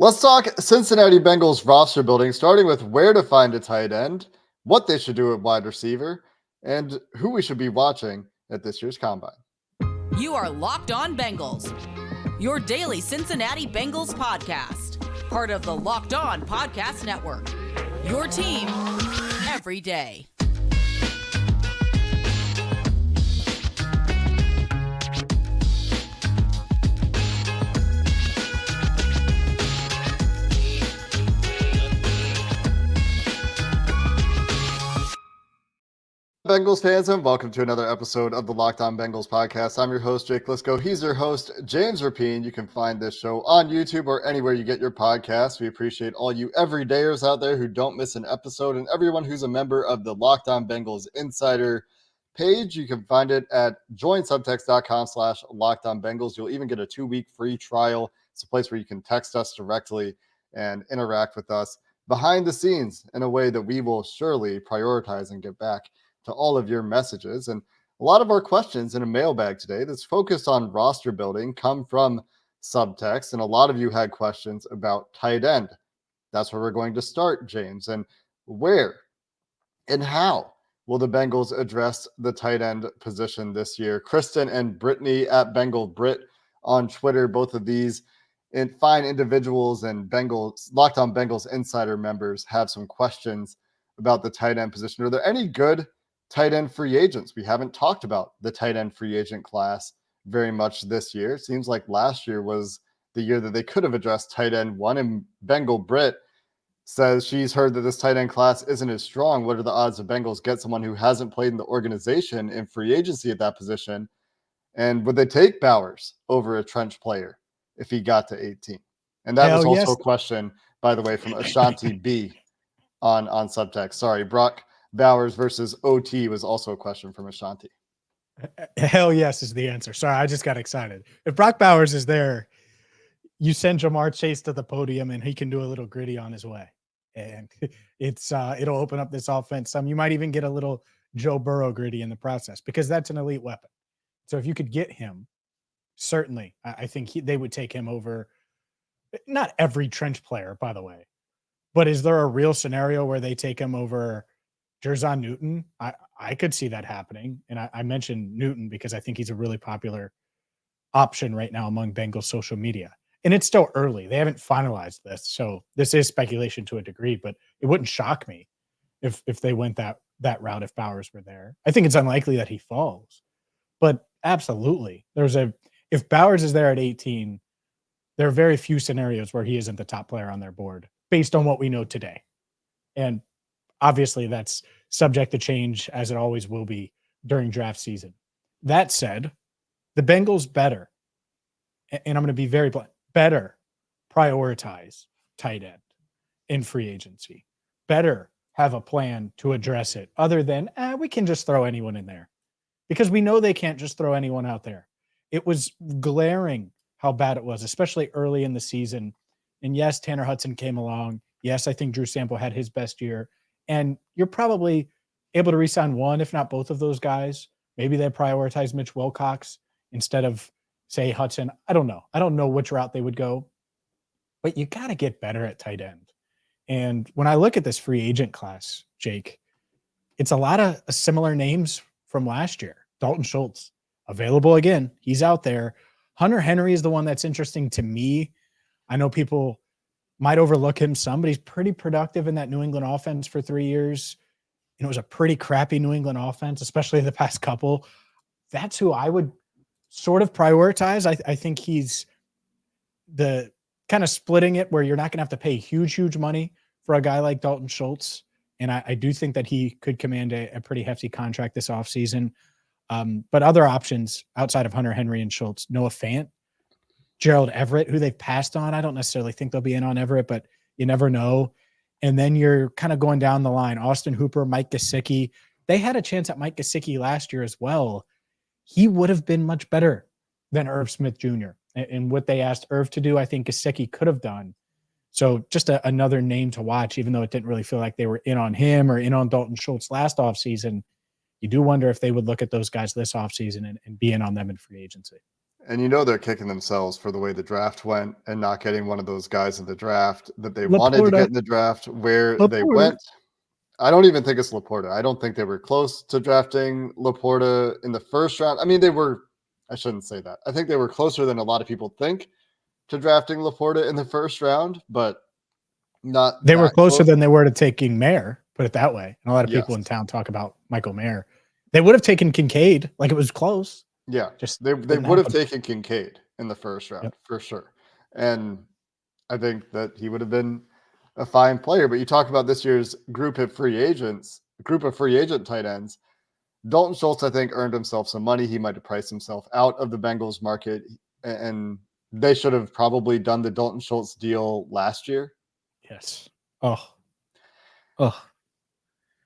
Let's talk Cincinnati Bengals roster building, starting with where to find a tight end, what they should do at wide receiver, and who we should be watching at this year's combine. You are Locked On Bengals, your daily Cincinnati Bengals podcast, part of the Locked On Podcast Network. Your team every day. Bengals fans, and welcome to another episode of the Locked On Bengals podcast. I'm your host, Jake Lisco. He's your host, James Rapine. You can find this show on YouTube or anywhere you get your podcasts. We appreciate all you everydayers out there who don't miss an episode, and everyone who's a member of the Locked On Bengals Insider page. You can find it at joinsubtext.com/LockedOnBengals. You'll even get a 2-week free trial. It's a place where you can text us directly and interact with us behind the scenes in a way that we will surely prioritize and get back to all of your messages. And a lot of our questions in a mailbag today that's focused on roster building come from Subtext, and a lot of you had questions about tight end. That's where we're going to start, James. And where and how will the Bengals address the tight end position this year? Kristen and Brittany at Bengal Brit on Twitter, both of these fine individuals and Bengals Locked On Bengals Insider members have some questions about the tight end position. Are there any good tight end free agents? We haven't talked about the tight end free agent class very much this year. It seems like last year was the year that they could have addressed tight end one. And Bengal Brit says she's heard that this tight end class isn't as strong. What are the odds the Bengals get someone who hasn't played in the organization in free agency at that position? And would they take Bowers over a trench player if he got to 18? And that was also a question, by the way, from Ashanti B on Subtext. Sorry, Brock Bowers versus OT was also a question from Ashanti. Hell yes is the answer. Sorry, I just got excited. If Brock Bowers is there, you send Jamar Chase to the podium and he can do a little gritty on his way. And it'll open up this offense some. You might even get a little Joe Burrow gritty in the process because that's an elite weapon. So if you could get him, certainly, I think they would take him over. Not every trench player, by the way, but is there a real scenario where they take him over Jerzon Newton? I could see that happening. And I mentioned Newton because I think he's a really popular option right now among Bengals social media. And it's still early. They haven't finalized this. So this is speculation to a degree, but it wouldn't shock me if they went that route if Bowers were there. I think it's unlikely that he falls. But absolutely. If Bowers is there at 18, there are very few scenarios where he isn't the top player on their board based on what we know today. And obviously, that's subject to change, as it always will be during draft season. That said, the Bengals better, and I'm going to be very blunt, better prioritize tight end in free agency. Better have a plan to address it other than, we can just throw anyone in there. Because we know they can't just throw anyone out there. It was glaring how bad it was, especially early in the season. And yes, Tanner Hudson came along. Yes, I think Drew Sample had his best year. And you're probably able to re-sign one, if not both of those guys. Maybe they prioritize Mitch Wilcox instead of, say, Hudson. I don't know. I don't know which route they would go. But you got to get better at tight end. And when I look at this free agent class, Jake, it's a lot of similar names from last year. Dalton Schultz, available again. He's out there. Hunter Henry is the one that's interesting to me. I know people might overlook him some, but he's pretty productive in that New England offense for 3 years. And it was a pretty crappy New England offense, especially the past couple. That's who I would sort of prioritize. I think he's the kind of splitting it where you're not going to have to pay huge money for a guy like Dalton Schultz. And I do think that he could command a pretty hefty contract this offseason. But other options outside of Hunter Henry and Schultz, Noah Fant, Gerald Everett, who they've passed on. I don't necessarily think they'll be in on Everett, but you never know. And then you're kind of going down the line. Austin Hooper, Mike Gesicki. They had a chance at Mike Gesicki last year as well. He would have been much better than Irv Smith Jr. And what they asked Irv to do, I think Gesicki could have done. So just another name to watch, even though it didn't really feel like they were in on him or in on Dalton Schultz last offseason. You do wonder if they would look at those guys this offseason and be in on them in free agency. And they're kicking themselves for the way the draft went and not getting one of those guys in the draft that they wanted to get in the draft where they went. I don't even think it's Laporta. I don't think they were close to drafting Laporta in the first round. I mean, I shouldn't say that. I think they were closer than a lot of people think to drafting Laporta in the first round, but not. They were closer close. than they were to taking Mayer, put it that way. And a lot of people in town talk about Michael Mayer. They would have taken Kincaid, like it was close. Yeah, just they would have taken Kincaid in the first round for sure. And I think that he would have been a fine player. But you talk about this year's group of free agent tight ends. Dalton Schultz, I think, earned himself some money. He might have priced himself out of the Bengals market, and they should have probably done the Dalton Schultz deal last year. Yes.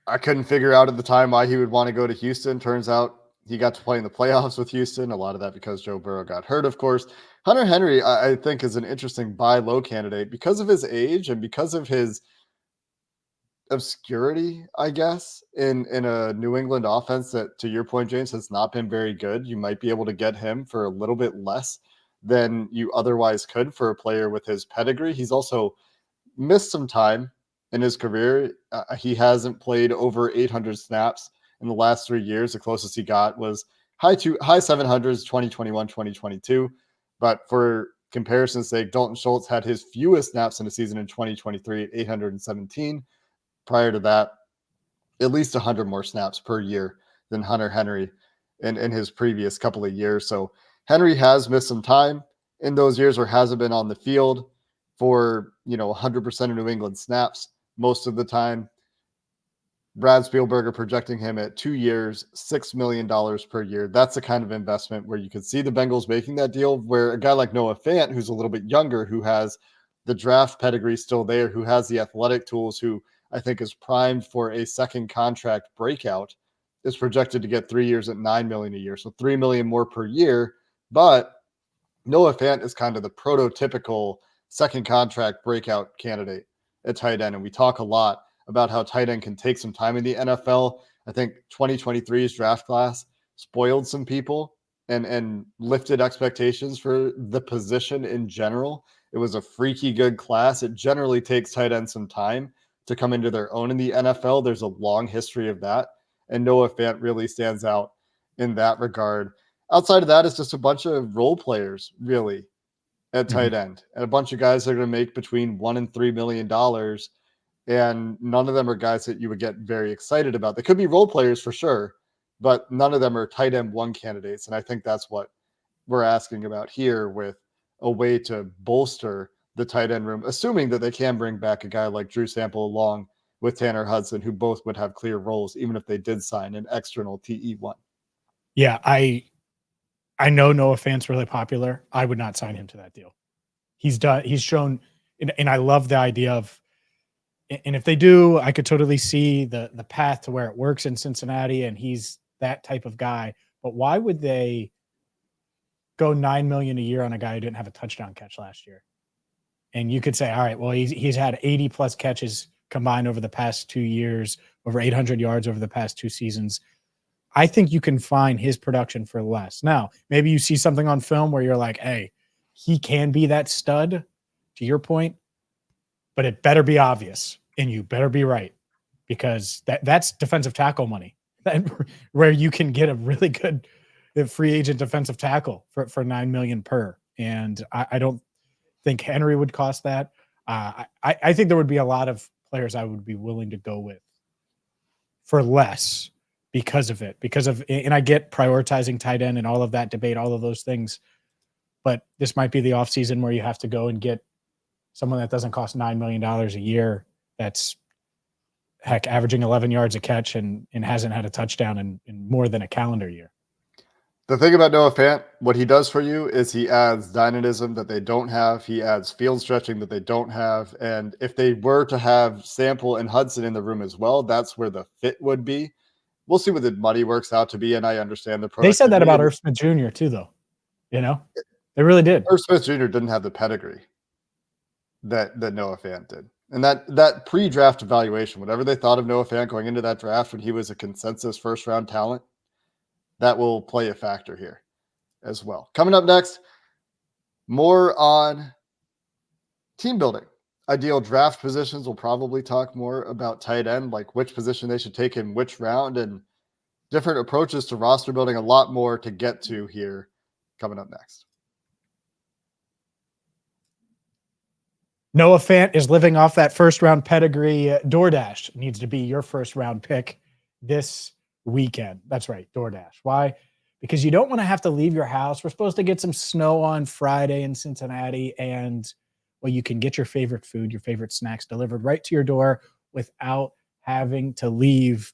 I couldn't figure out at the time why he would want to go to Houston. Turns out he got to play in the playoffs with Houston. A lot of that because Joe Burrow got hurt, of course. Hunter Henry, I think, is an interesting buy low candidate because of his age and because of his obscurity, I guess, in a New England offense that, to your point, James, has not been very good. You might be able to get him for a little bit less than you otherwise could for a player with his pedigree. He's also missed some time in his career. He hasn't played over 800 snaps in the last 3 years. The closest he got was high 700s, 2021, 2022. But for comparison's sake, Dalton Schultz had his fewest snaps in a season in 2023 at 817. Prior to that, at least 100 more snaps per year than Hunter Henry in his previous couple of years. So Henry has missed some time in those years or hasn't been on the field for 100% of New England snaps most of the time. Brad Spielberger projecting him at 2 years, $6 million per year. That's the kind of investment where you could see the Bengals making that deal, where a guy like Noah Fant, who's a little bit younger, who has the draft pedigree still there, who has the athletic tools, who I think is primed for a second contract breakout, is projected to get 3 years at $9 million a year. So $3 million more per year. But Noah Fant is kind of the prototypical second contract breakout candidate at tight end. And we talk a lot about how tight end can take some time in the NFL. I think 2023's draft class spoiled some people and lifted expectations for the position in general. It was a freaky good class. It generally takes tight end some time to come into their own in the NFL. There's a long history of that. And Noah Fant really stands out in that regard. Outside of that, it's just a bunch of role players, really, at tight end. And a bunch of guys that are going to make between $1 and $3 million. And none of them are guys that you would get very excited about. They could be role players for sure, but none of them are tight end one candidates. And I think that's what we're asking about here, with a way to bolster the tight end room, assuming that they can bring back a guy like Drew Sample along with Tanner Hudson, who both would have clear roles, even if they did sign an external TE1. Yeah, I know Noah Fant's really popular. I would not sign him to that deal. He's shown, and I love the idea of, and if they do, I could totally see the path to where it works in Cincinnati, and he's that type of guy. But why would they go $9 million a year on a guy who didn't have a touchdown catch last year? And you could say, all right, well, he's had 80 plus catches combined over the past 2 years, over 800 yards over the past 2 seasons. I think you can find his production for less. Now, maybe you see something on film where you're like, hey, he can be that stud, to your point, but it better be obvious and you better be right, because that's defensive tackle money, where you can get a really good free agent defensive tackle for $9 million per. And I don't think Henry would cost that. I think there would be a lot of players I would be willing to go with for less because of it, and I get prioritizing tight end and all of that debate, all of those things, but this might be the offseason where you have to go and get someone that doesn't cost $9 million a year, that's averaging 11 yards a catch and hasn't had a touchdown in more than a calendar year. The thing about Noah Fant, what he does for you is he adds dynamism that they don't have. He adds field stretching that they don't have. And if they were to have Sample and Hudson in the room as well, that's where the fit would be. We'll see what the money works out to be, and I understand the They said that about Irv Smith Jr. too, though. They really did. Irv Smith Jr. didn't have the pedigree that Noah Fant did. And that pre-draft evaluation, whatever they thought of Noah Fant going into that draft when he was a consensus first-round talent, that will play a factor here. as well. Coming up next, more on team building. Ideal draft positions. We'll probably talk more about tight end, like which position they should take in which round, and different approaches to roster building. A lot more to get to here coming up next. Noah Fant is living off that first round pedigree. DoorDash needs to be your first round pick this weekend. That's right, DoorDash. Why? Because you don't want to have to leave your house. We're supposed to get some snow on Friday in Cincinnati, and well, you can get your favorite food, your favorite snacks delivered right to your door without having to leave.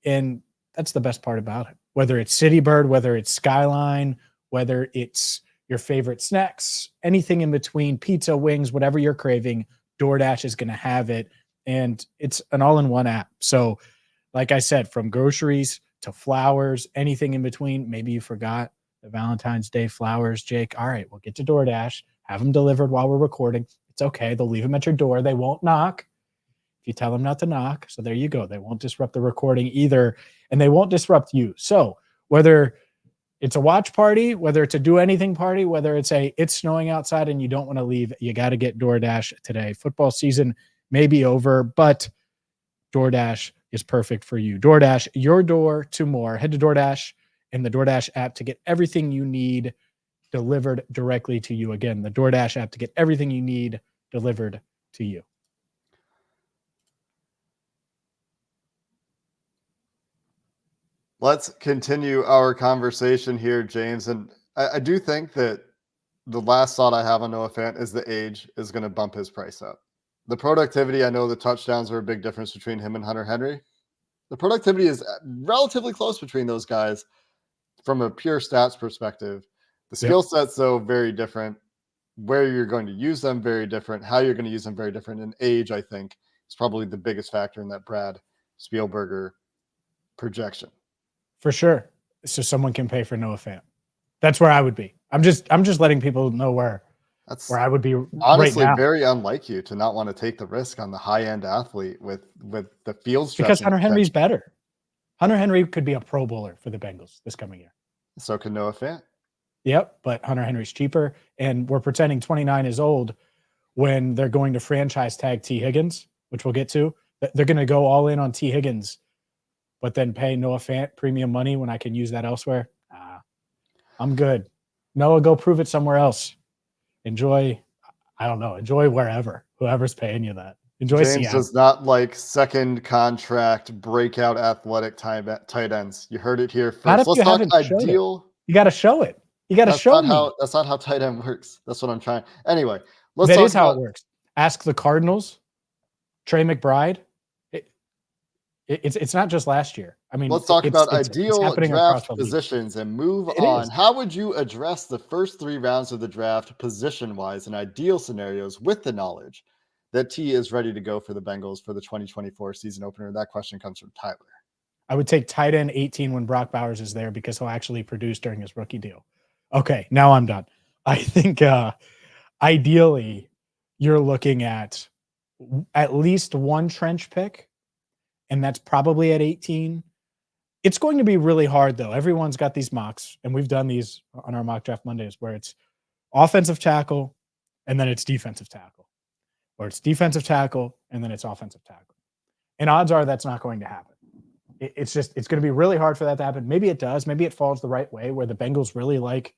And that's the best part about it. Whether it's City Bird, whether it's Skyline, whether it's your favorite snacks, anything in between, pizza, wings, whatever you're craving, DoorDash is going to have it. And it's an all-in-one app. So like I said, from groceries to flowers, anything in between. Maybe you forgot the Valentine's Day flowers, Jake. All right, we'll get to DoorDash, have them delivered while we're recording. It's okay. They'll leave them at your door. They won't knock if you tell them not to knock. So there you go. They won't disrupt the recording either, and they won't disrupt you. So whether it's a watch party, whether it's a do anything party, whether it's it's snowing outside and you don't want to leave, you got to get DoorDash today. Football season may be over, but DoorDash is perfect for you. DoorDash, your door to more. Head to DoorDash and the DoorDash app to get everything you need delivered directly to you. Again, the DoorDash app to get everything you need delivered to you. Let's continue our conversation here, James. And I do think that the last thought I have on Noah Fant is the age is going to bump his price up. The productivity, I know the touchdowns are a big difference between him and Hunter Henry. The productivity is relatively close between those guys from a pure stats perspective. The skill sets, though, very different. Where you're going to use them, very different. How you're going to use them, very different. And age, I think, is probably the biggest factor in that Brad Spielberger projection. For sure. So someone can pay for Noah Fant. That's where I would be. I'm just letting people know where I would be. Honestly, right now. Very unlike you to not want to take the risk on the high-end athlete with the field stretch. Because Hunter Henry's better. Hunter Henry could be a Pro Bowler for the Bengals this coming year. So can Noah Fant. Yep, but Hunter Henry's cheaper, and we're pretending 29 is old when they're going to franchise tag T. Higgins, which we'll get to. They're going to go all in on T. Higgins, but then pay Noah Fant premium money when I can use that elsewhere. I'm good. Noah, go prove it somewhere else. Enjoy wherever, whoever's paying you that. Enjoy James Seattle. does not like second contract breakout athletic tight ends. You heard it here first. Let's talk ideal. You got to show it. You got to show me. That's not how tight end works. That's what I'm trying. Anyway, let's That talk is how it works. Ask the Cardinals, Trey McBride. It's not just last year. I mean, let's talk about ideal happening draft positions and move on. Is. How would you address the first 3 rounds of the draft position-wise in ideal scenarios with the knowledge that T is ready to go for the Bengals for the 2024 season opener? That question comes from Tyler. I would take tight end 18 when Brock Bowers is there because he'll actually produce during his rookie deal. Okay, now I'm done. I think ideally you're looking at least one trench pick, and that's probably at 18. It's going to be really hard, though. Everyone's got these mocks, and we've done these on our mock draft Mondays where it's offensive tackle and then it's defensive tackle, or it's defensive tackle and then it's offensive tackle. And odds are that's not going to happen. It's going to be really hard for that to happen. Maybe it does. Maybe it falls the right way where the Bengals really like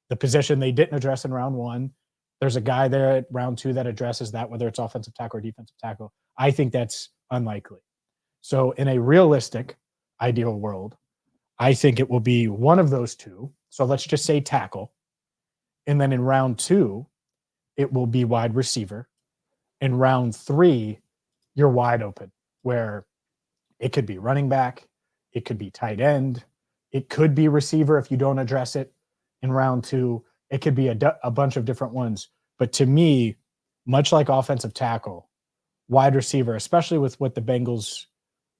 the position they didn't address in round 1. There's a guy there at round 2 that addresses that, whether it's offensive tackle or defensive tackle. I think that's unlikely. So in a realistic, ideal world, I think it will be one of those 2. So let's just say tackle. And then in round 2, it will be wide receiver. In round 3, you're wide open, where it could be running back, it could be tight end, it could be receiver if you don't address it in round 2. It could be a bunch of different ones. But to me, much like offensive tackle, wide receiver, especially with what the Bengals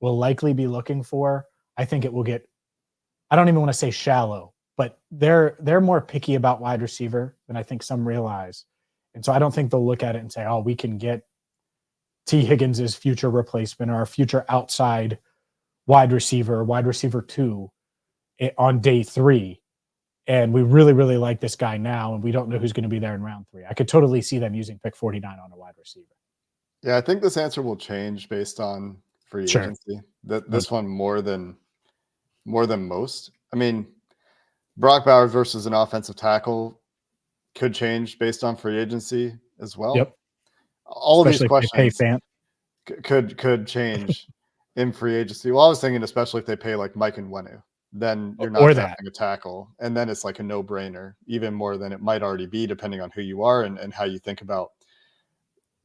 will likely be looking for, I think it will get, I don't even want to say shallow, but they're more picky about wide receiver than I think some realize. And so I don't think they'll look at it and say, oh, we can get T. Higgins' future replacement or our future outside wide receiver 2 on day 3 and we really, really like this guy now, and we don't know who's going to be there in round 3. I could totally see them using pick 49 on a wide receiver. Yeah, I think this answer will change based on free Sure. agency. This one more than most. I mean, Brock Bowers versus an offensive tackle could change based on free agency as well. Yep. All of these Especially if they pay questions could change in free agency. Well, I was thinking especially if they pay like Mike Nwenu, then you're not Or drafting a tackle, and then it's like a no-brainer, even more than it might already be, depending on who you are and how you think about,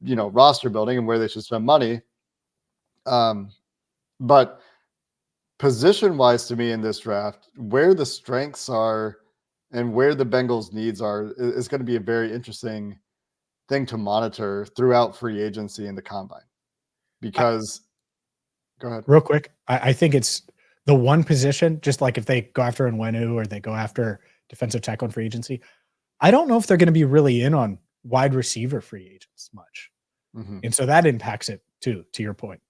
roster building and where they should spend money. But position-wise, to me in this draft, where the strengths are and where the Bengals' needs are is going to be a very interesting thing to monitor throughout free agency and the combine. Because, go ahead. Real quick, I think it's the one position, just like if they go after Nwenu or they go after defensive tackle in free agency, I don't know if they're going to be really in on wide receiver free agents much. And so that impacts it too, to your point.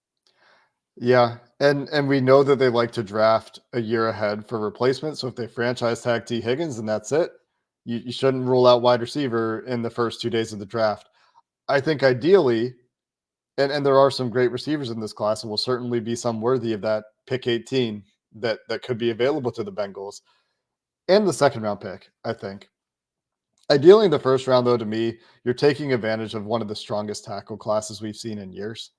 Yeah, and we know that they like to draft a year ahead for replacement. So if they franchise tag T. Higgins, and that's it, you shouldn't rule out wide receiver in the first 2 days of the draft. I think ideally, and there are some great receivers in this class, and will certainly be some worthy of that pick 18 that could be available to the Bengals, and the second round pick, I think. Ideally in the first round, though, to me, you're taking advantage of one of the strongest tackle classes we've seen in years,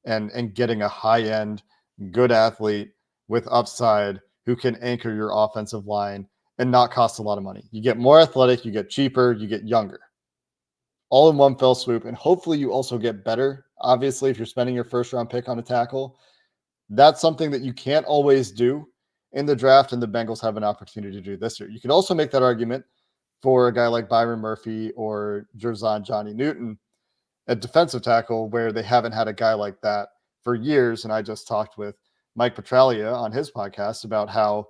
and getting a high-end, good athlete with upside who can anchor your offensive line and not cost a lot of money. You get more athletic, you get cheaper, you get younger. All in one fell swoop, and hopefully you also get better. Obviously, if you're spending your first-round pick on a tackle, that's something that you can't always do in the draft, and the Bengals have an opportunity to do this year. You could also make that argument for a guy like Byron Murphy or Jerzon Johnny Newton at defensive tackle, where they haven't had a guy like that for years. And I just talked with Mike Petralia on his podcast about how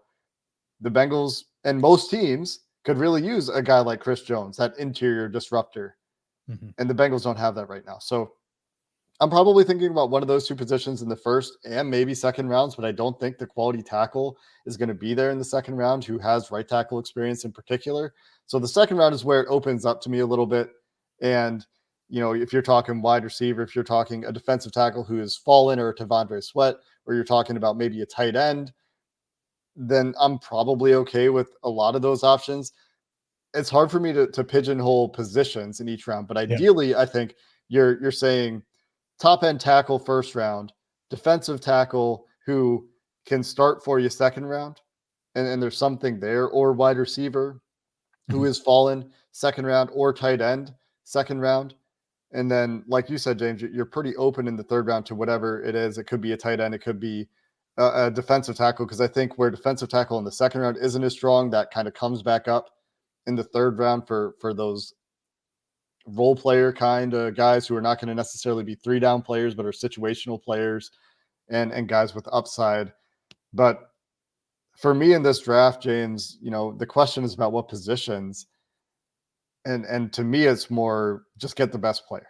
the Bengals and most teams could really use a guy like Chris Jones, that interior disruptor. And the Bengals don't have that right now. So I'm probably thinking about one of those two positions in the first and maybe second rounds, but I don't think the quality tackle is going to be there in the second round who has right tackle experience in particular. So the second round is where it opens up to me a little bit. And, if you're talking wide receiver, if you're talking a defensive tackle who has fallen, or a Tavondre Sweat, or you're talking about maybe a tight end, then I'm probably okay with a lot of those options. It's hard for me to pigeonhole positions in each round, but ideally, I think you're saying top end tackle first round, defensive tackle who can start for you second round, and there's something there, or wide receiver who has fallen second round, or tight end second round. And then, like you said, James, you're pretty open in the third round to whatever it is. It could be a tight end, it could be a defensive tackle, because I think where defensive tackle in the second round isn't as strong, that kind of comes back up in the third round for those role player kind of guys who are not going to necessarily be 3-down players, but are situational players and guys with upside. But for me in this draft, James, the question is about what positions. And to me, it's more just get the best player.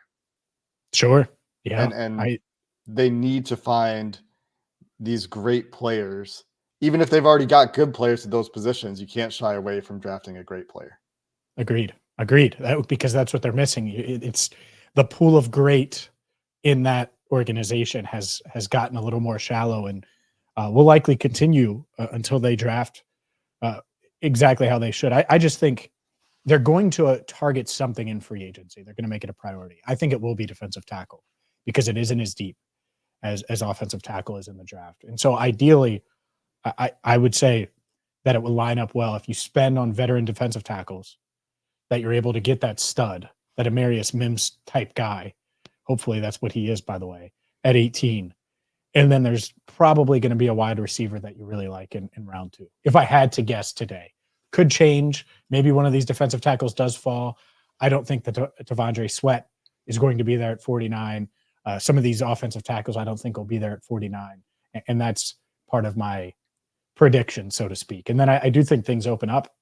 Sure. Yeah. And they need to find these great players. Even if they've already got good players at those positions, you can't shy away from drafting a great player. Agreed. Because that's what they're missing. It's the pool of great in that organization has gotten a little more shallow, and will likely continue until they draft exactly how they should. I just think they're going to target something in free agency. They're going to make it a priority. I think it will be defensive tackle, because it isn't as deep as offensive tackle is in the draft. And so ideally, I would say that it would line up well if you spend on veteran defensive tackles, that you're able to get that stud, that Amarius Mims type guy. Hopefully that's what he is, by the way, at 18. And then there's probably going to be a wide receiver that you really like in round 2. If I had to guess today, could change. Maybe one of these defensive tackles does fall. I don't think that Tavondre Sweat is going to be there at 49. Some of these offensive tackles, I don't think will be there at 49. And that's part of my prediction, so to speak. And then I do think things open up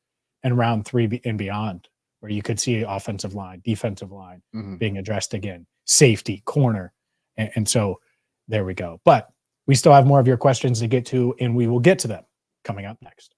in round 3 and beyond, where you could see offensive line, defensive line being addressed again, safety, corner. And so there we go. But we still have more of your questions to get to, and we will get to them coming up next.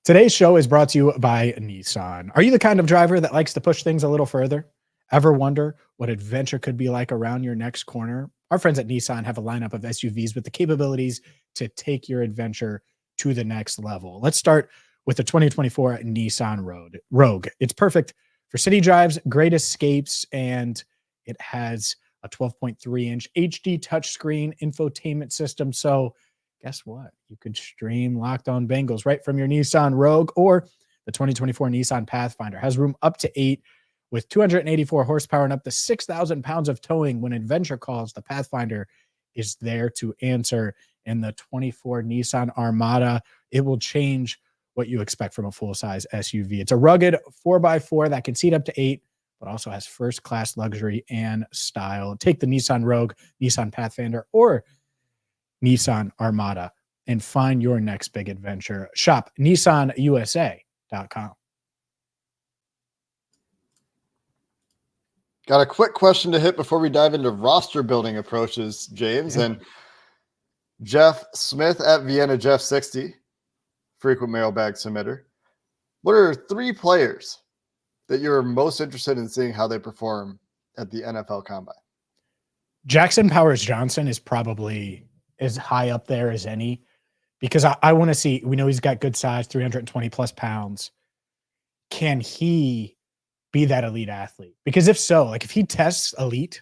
Today's show is brought to you by Nissan. Are you the kind of driver that likes to push things a little further? Ever wonder what adventure could be like around your next corner? Our friends at Nissan have a lineup of SUVs with the capabilities to take your adventure to the next level. Let's start with the 2024 Nissan Rogue. It's perfect for city drives, great escapes, and it has a 12.3-inch HD touchscreen infotainment system. So guess what? You could stream Locked On Bengals right from your Nissan Rogue, or the 2024 Nissan Pathfinder has room up to 8 with 284 horsepower and up to 6,000 pounds of towing. When adventure calls, the Pathfinder is there to answer. And the 24 Nissan Armada, it will change what you expect from a full-size SUV. It's a rugged 4x4 that can seat up to 8, but also has first-class luxury and style. Take the Nissan Rogue, Nissan Pathfinder, or Nissan Armada and find your next big adventure. Shop NissanUSA.com. Got a quick question to hit before we dive into roster building approaches, James. Yeah. And Jeff Smith at Vienna Jeff 60, frequent mailbag submitter. What are 3 players that you're most interested in seeing how they perform at the NFL Combine? Jackson Powers Johnson is probably as high up there as any, because I want to see, we know he's got good size, 320 plus pounds. Can he be that elite athlete? Because if so, like if he tests elite,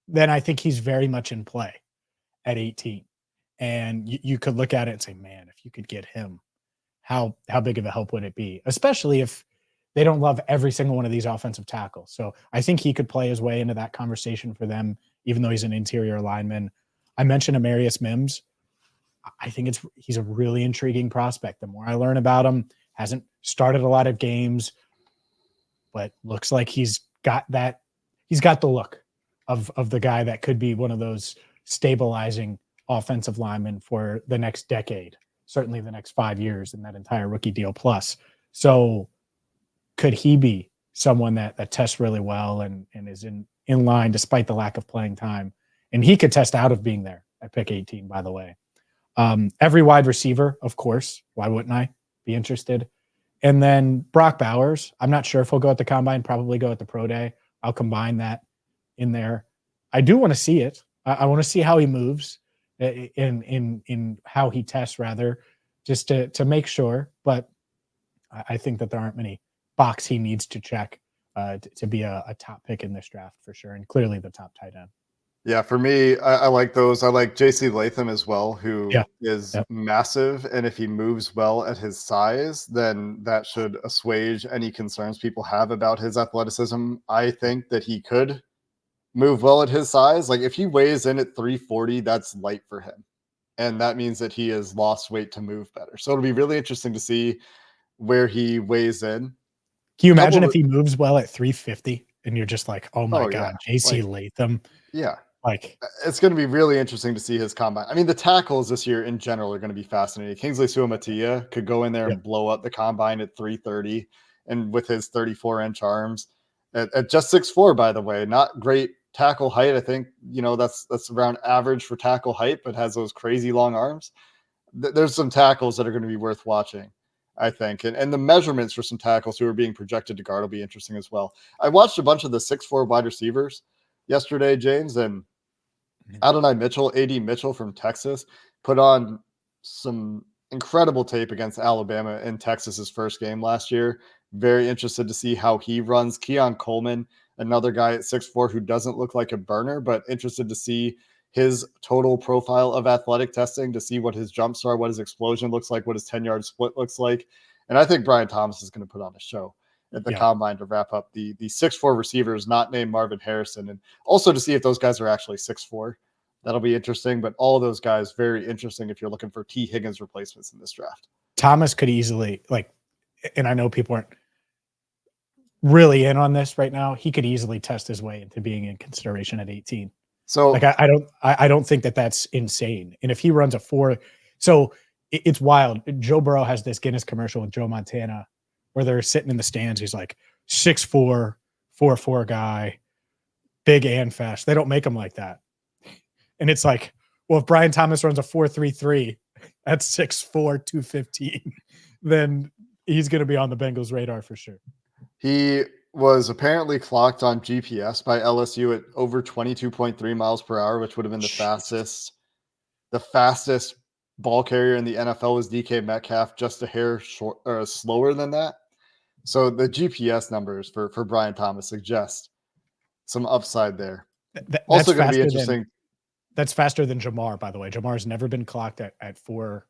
then I think he's very much in play at 18. And you could look at it and say, man, if you could get him, how big of a help would it be? Especially if they don't love every single one of these offensive tackles. So I think he could play his way into that conversation for them, even though he's an interior lineman. I mentioned Amarius Mims. I think he's a really intriguing prospect. The more I learn about him, hasn't started a lot of games, but looks like he's got the look of the guy that could be one of those stabilizing offensive linemen for the next decade, certainly the next 5 years in that entire rookie deal plus. So could he be someone that tests really well and is in line despite the lack of playing time? And he could test out of being there at pick 18, by the way. Every wide receiver, of course. Why wouldn't I be interested? And then Brock Bowers. I'm not sure if he'll go at the Combine, probably go at the Pro Day. I'll combine that in there. I do want to see it. I want to see how he moves in how he tests, rather, just to make sure. But I think that there aren't many box he needs to check to be a top pick in this draft for sure, and clearly the top tight end. Yeah, for me, I like those. I like JC Latham as well, who is massive. And if he moves well at his size, then that should assuage any concerns people have about his athleticism. I think that he could move well at his size. Like if he weighs in at 340, that's light for him. And that means that he has lost weight to move better. So it'll be really interesting to see where he weighs in. Can you imagine if he moves well at 350 and you're just like, oh my God, yeah. JC Latham? Yeah. Like it's going to be really interesting to see his combine. I mean, the tackles this year in general are going to be fascinating. Kingsley Suamataia could go in there and blow up the combine at 330, and with his 34-inch arms at just 6'4", by the way, not great tackle height. I think, that's around average for tackle height, but has those crazy long arms. There's some tackles that are going to be worth watching, I think. And the measurements for some tackles who are being projected to guard will be interesting as well. I watched a bunch of the 6'4" wide receivers yesterday, James, and Adonai Mitchell, AD Mitchell from Texas, put on some incredible tape against Alabama in Texas's first game last year. Very interested to see how he runs. Keon Coleman, another guy at 6'4" who doesn't look like a burner, but interested to see his total profile of athletic testing, to see what his jumps are, what his explosion looks like, what his 10-yard split looks like. And I think Brian Thomas is going to put on a show at the Combine to wrap up the 6'4" receivers not named Marvin Harrison, and also to see if those guys are actually 6'4". That'll be interesting, but all of those guys very interesting if you're looking for T. Higgins replacements in this draft. Thomas could easily, and I know people aren't really in on this right now, he could easily test his way into being in consideration at 18. So I don't think that's insane. And if he runs a 4, so it's wild. Joe Burrow has this Guinness commercial with Joe Montana where they're sitting in the stands. He's like 6'4", 4'4" guy, big and fast. They don't make him like that. And it's like, well, if Brian Thomas runs a 4.33, that's 6'4", 215. then he's going to be on the Bengals radar for sure. He was apparently clocked on GPS by LSU at over 22.3 miles per hour, which would have been the fastest. The fastest ball carrier in the NFL was DK Metcalf, just a hair slower than that. So the GPS numbers for Brian Thomas suggest some upside there. Also going to be interesting. That's faster than Jamar, by the way. Jamar's never been clocked at 4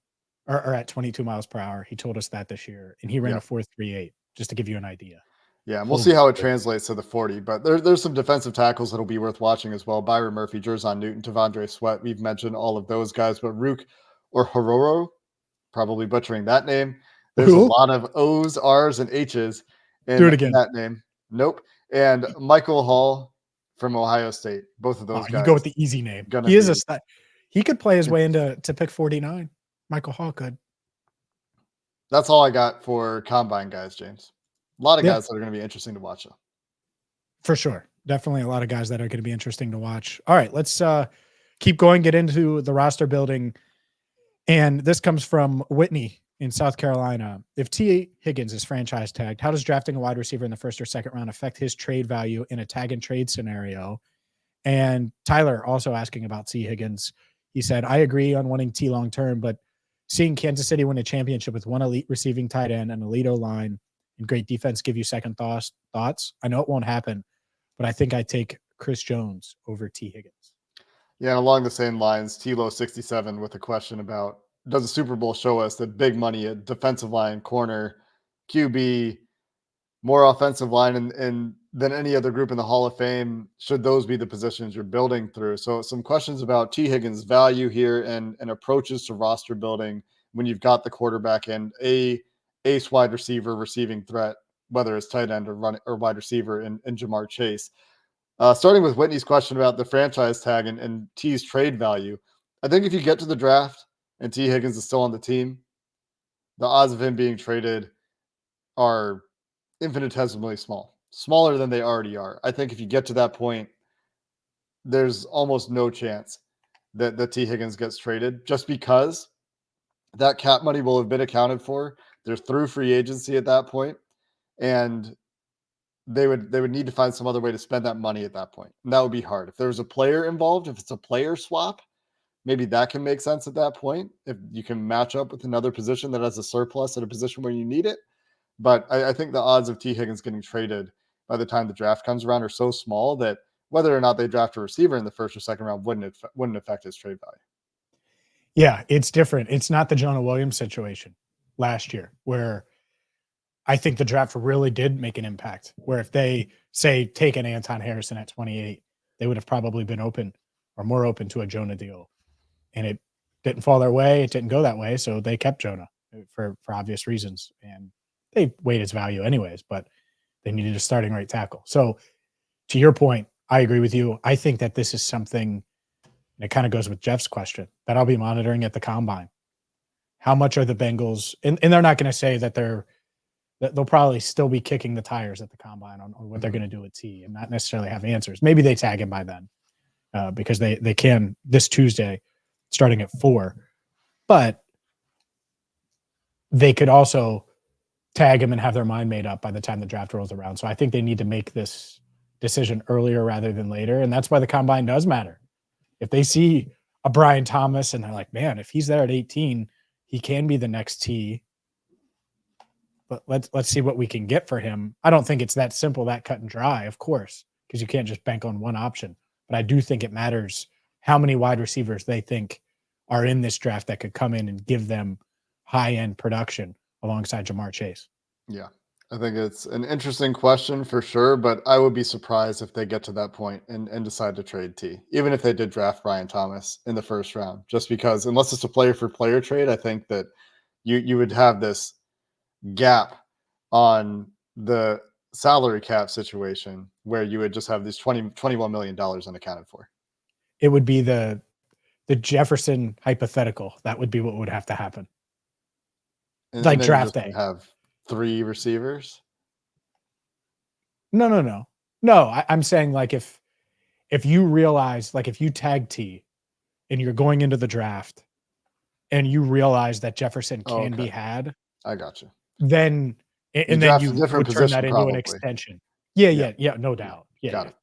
or at 22 miles per hour. He told us that this year, and he ran a 4.38, just to give you an idea. Yeah, and we'll see how it translates to the 40. But there's some defensive tackles that'll be worth watching as well. Byron Murphy, Jerzon Newton, Tavondre Sweat. We've mentioned all of those guys, but Rook or Hororo, probably butchering that name. There's a lot of O's, R's, and H's in that name. Nope. And Michael Hall from Ohio State. Both of those guys. You go with the easy name. He is a stud. He could play his way into pick 49. Michael Hall could. That's all I got for combine guys, James. A lot of guys that are going to be interesting to watch. For sure. Definitely a lot of guys that are going to be interesting to watch. All right, let's keep going, get into the roster building. And this comes from Whitney in South Carolina. If T. Higgins is franchise tagged, how does drafting a wide receiver in the first or second round affect his trade value in a tag and trade scenario? And Tyler also asking about T. Higgins. He said, I agree on wanting T long term, but seeing Kansas City win a championship with one elite receiving tight end and elite O-line and great defense give you second thoughts. I know it won't happen, but I think I take Chris Jones over T. Higgins. Yeah, and along the same lines, Tilo67 with a question about, does the Super Bowl show us that big money at defensive line, corner, QB, more offensive line, and than any other group in the Hall of Fame? Should those be the positions you're building through? So some questions about T. Higgins' value here and approaches to roster building when you've got the quarterback and a ace wide receiver receiving threat, whether it's tight end or wide receiver in Jamar Chase. Starting with Whitney's question about the franchise tag and T's trade value, I think if you get to the draft and T. Higgins is still on the team, the odds of him being traded are infinitesimally small, smaller than they already are. I think if you get to that point, there's almost no chance that T. Higgins gets traded, just because that cap money will have been accounted for. They're through free agency at that point, and they would need to find some other way to spend that money at that point. And that would be hard. If there's a player involved, if it's a player swap, maybe that can make sense at that point. If you can match up with another position that has a surplus at a position where you need it. But I think the odds of T. Higgins getting traded by the time the draft comes around are so small that whether or not they draft a receiver in the first or second round wouldn't affect his trade value. Yeah, it's different. It's not the Jonah Williams situation last year, where I think the draft really did make an impact, where if they say take an Anton Harrison at 28, they would have probably been open or more open to a Jonah deal. And it didn't fall their way. It didn't go that way. So they kept Jonah for obvious reasons. And they weighed his value anyways, but they needed a starting right tackle. So to your point, I agree with you. I think that this is something, and it kind of goes with Jeff's question, that I'll be monitoring at the combine. How much are the Bengals, and they're not going to say that they'll probably still be kicking the tires at the combine on what they're going to do with T and not necessarily have answers. Maybe they tag him by then because they can this Tuesday starting at 4, but they could also tag him and have their mind made up by the time the draft rolls around. So I think they need to make this decision earlier rather than later. And that's why the combine does matter. If they see a Brian Thomas and they're like, man, if he's there at 18, he can be the next T. But let's see what we can get for him. I don't think it's that simple, that cut and dry, of course, because you can't just bank on one option. But I do think it matters how many wide receivers they think are in this draft that could come in and give them high-end production alongside Jamar Chase. Yeah, I think it's an interesting question for sure, but I would be surprised if they get to that point and decide to trade T, even if they did draft Brian Thomas in the first round, just because unless it's a player-for-player trade, I think that you would have this gap on the salary cap situation where you would just have these $21 million unaccounted for. It would be the Jefferson hypothetical. That would be what would have to happen. Like draft day. Have 3 receivers? No. I'm saying like if you realize, like if you tag T and you're going into the draft and you realize that Jefferson can be had. I got you. then You and then draft a you different would turn position that into an probably. extension. Yeah, Yeah, no doubt. got it.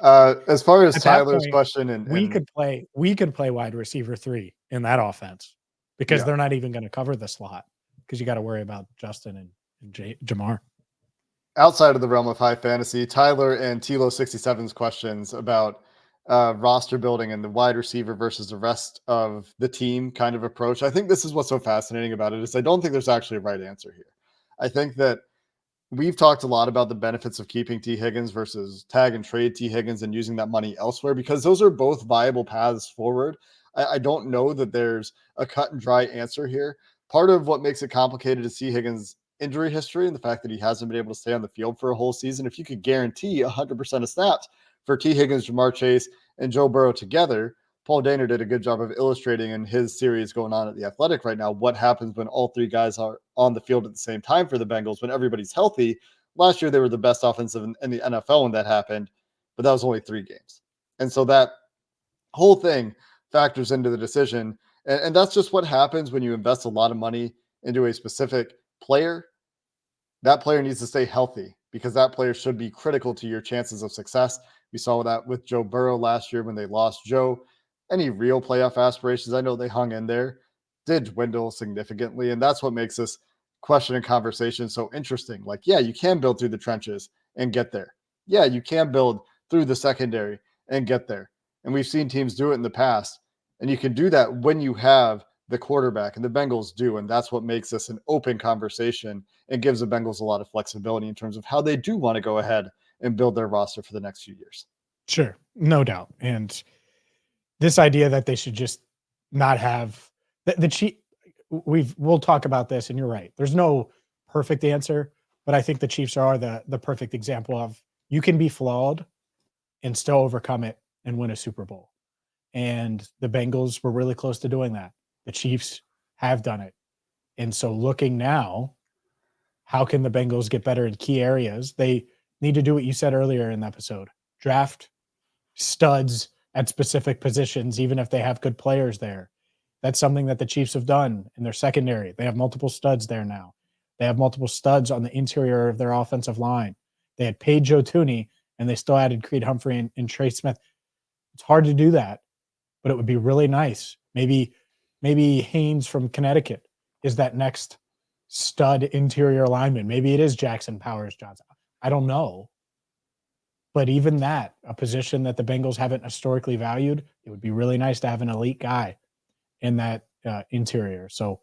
Yeah. As far as At that Tyler's point, question and we could play wide receiver 3 in that offense because yeah, they're not even gonna cover the slot because you gotta worry about Justin and Jamar. outside of the realm of high fantasy, Tyler and Tilo67's questions about roster building and the wide receiver versus the rest of the team kind of approach. I think this is what's so fascinating about it is I don't think there's actually a right answer here. I think that we've talked a lot about the benefits of keeping T. Higgins versus tag and trade T. Higgins and using that money elsewhere because those are both viable paths forward. I don't know that there's a cut and dry answer here. Part of what makes it complicated is T. Higgins' injury history and the fact that he hasn't been able to stay on the field for a whole season. If you could guarantee 100% of snaps for T. Higgins, Jamar Chase, and Joe Burrow together, Paul Dana did a good job of illustrating in his series going on at The Athletic right now what happens when all three guys are on the field at the same time for the Bengals when everybody's healthy. Last year, they were the best offensive in the NFL when that happened, but that was only 3 games. And so that whole thing factors into the decision. And that's just what happens when you invest a lot of money into a specific player. That player needs to stay healthy because that player should be critical to your chances of success. We saw that with Joe Burrow last year when they lost Joe. Any real playoff aspirations, I know they hung in there, did dwindle significantly. And that's what makes this question and conversation so interesting. Like, yeah, you can build through the trenches and get there. Yeah, you can build through the secondary and get there. And we've seen teams do it in the past. And you can do that when you have the quarterback, and the Bengals do. And that's what makes this an open conversation and gives the Bengals a lot of flexibility in terms of how they do want to go ahead and build their roster for the next few years. Sure, no doubt. And this idea that they should just not have the Chief, we'll talk about this, and you're right. There's no perfect answer, but I think the Chiefs are the perfect example of you can be flawed and still overcome it and win a Super Bowl. And the Bengals were really close to doing that. The Chiefs have done it. And so looking now, how can the Bengals get better in key areas? They need to do what you said earlier in the episode. Draft studs at specific positions, even if they have good players there. That's something that the Chiefs have done in their secondary. They have multiple studs there now. They have multiple studs on the interior of their offensive line. They had paid Joe Thuney, and they still added Creed Humphrey and Trey Smith. It's hard to do that, but it would be really nice. Maybe Haynes from Connecticut is that next stud interior lineman. Maybe it is Jackson Powers Johnson. I don't know. But even that, a position that the Bengals haven't historically valued, it would be really nice to have an elite guy in that interior. So,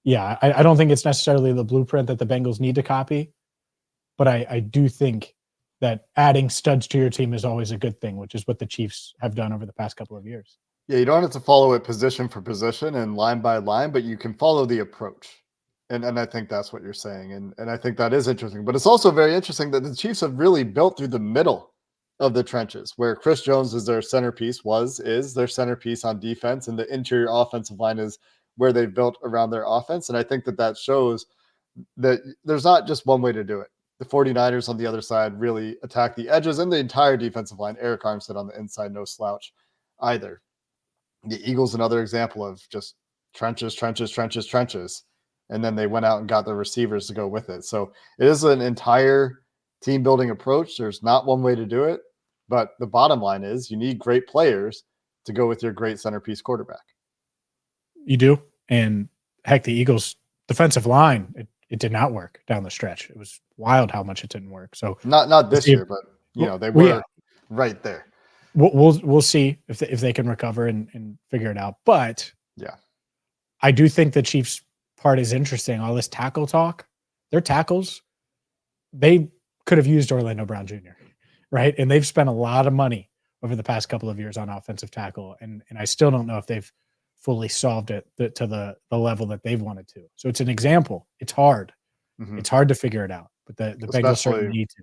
yeah, I don't think it's necessarily the blueprint that the Bengals need to copy, but I do think that adding studs to your team is always a good thing, which is what the Chiefs have done over the past couple of years. Yeah, you don't have to follow it position for position and line by line, but you can follow the approach. And I think that's what you're saying. And I think that is interesting. But it's also very interesting that the Chiefs have really built through the middle of the trenches where Chris Jones is their centerpiece, is their centerpiece on defense, and the interior offensive line is where they've built around their offense. And I think that shows that there's not just one way to do it. The 49ers on the other side really attack the edges and the entire defensive line. Eric Armstead on the inside, no slouch either. The Eagles, another example of just trenches. And then they went out and got the receivers to go with it. So it is an entire team building approach. There's not one way to do it, but the bottom line is you need great players to go with your great centerpiece quarterback. You do. And heck, the Eagles defensive line, it did not work down the stretch. It was wild how much it didn't work. So not this year, but they were right there. We'll see if they can recover and figure it out. But yeah, I do think the Chiefs part is interesting. All this tackle talk, their tackles, they could have used Orlando Brown Jr., right? And they've spent a lot of money over the past couple of years on offensive tackle. And I still don't know if they've fully solved it to the level that they've wanted to. So it's an example. It's hard. Mm-hmm. It's hard to figure it out, but the Bengals certainly need to.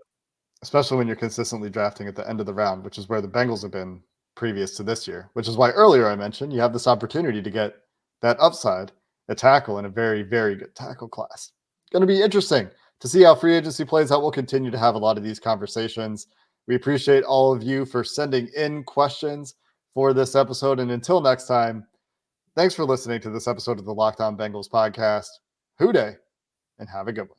Especially when you're consistently drafting at the end of the round, which is where the Bengals have been previous to this year, which is why earlier I mentioned you have this opportunity to get that upside, a tackle in a very, very good tackle class. Going to be interesting to see how free agency plays out. We'll continue to have a lot of these conversations. We appreciate all of you for sending in questions for this episode. And until next time, thanks for listening to this episode of the Locked On Bengals podcast. Hoo day. and have a good one.